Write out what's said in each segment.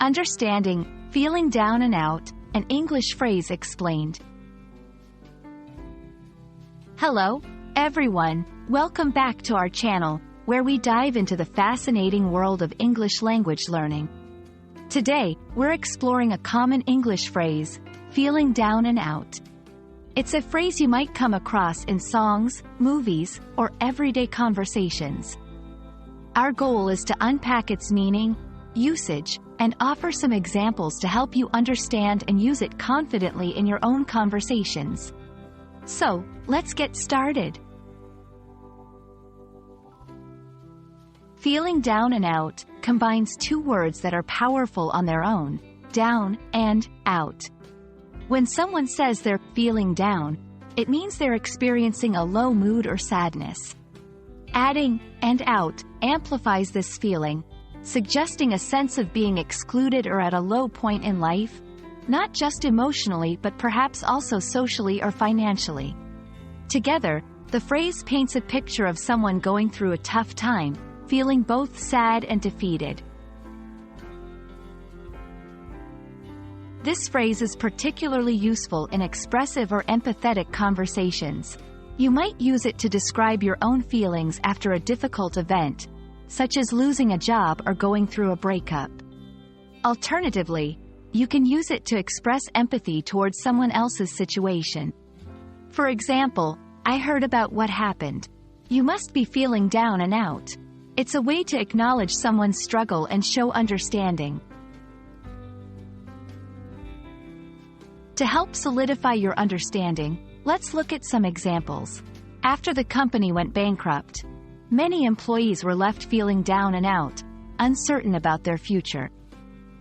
Understanding, feeling down and out, an English phrase explained. Hello, everyone. Welcome back to our channel, where we dive into the fascinating world of English language learning. Today, we're exploring a common English phrase, feeling down and out. It's a phrase you might come across in songs, movies, or everyday conversations. Our goal is to unpack its meaning, usage, and offer some examples to help you understand and use it confidently in your own conversations. So, let's get started. Feeling down and out combines two words that are powerful on their own, down and out. When someone says they're feeling down, it means they're experiencing a low mood or sadness. Adding and out amplifies this feeling, suggesting a sense of being excluded or at a low point in life, not just emotionally but perhaps also socially or financially. Together, the phrase paints a picture of someone going through a tough time, feeling both sad and defeated. This phrase is particularly useful in expressive or empathetic conversations. You might use it to describe your own feelings after a difficult event, such as losing a job or going through a breakup. Alternatively, you can use it to express empathy towards someone else's situation. For example, I heard about what happened. You must be feeling down and out. It's a way to acknowledge someone's struggle and show understanding. To help solidify your understanding, let's look at some examples. After the company went bankrupt, many employees were left feeling down and out, uncertain about their future.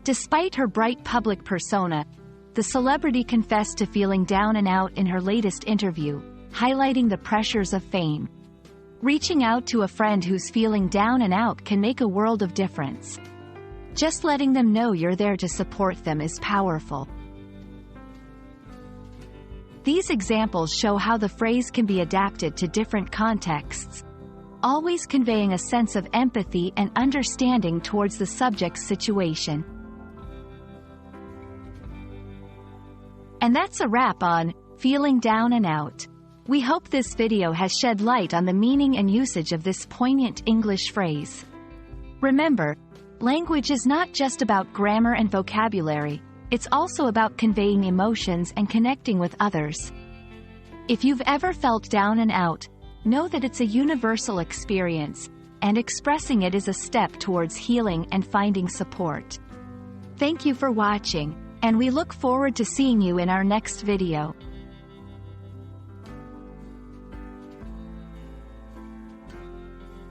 Despite her bright public persona, the celebrity confessed to feeling down and out in her latest interview, highlighting the pressures of fame. Reaching out to a friend who's feeling down and out can make a world of difference. Just letting them know you're there to support them is powerful. These examples show how the phrase can be adapted to different contexts, always conveying a sense of empathy and understanding towards the subject's situation. And that's a wrap on feeling down and out. We hope this video has shed light on the meaning and usage of this poignant English phrase. Remember, language is not just about grammar and vocabulary, it's also about conveying emotions and connecting with others. If you've ever felt down and out, know that it's a universal experience, and expressing it is a step towards healing and finding support. Thank you for watching, and we look forward to seeing you in our next video.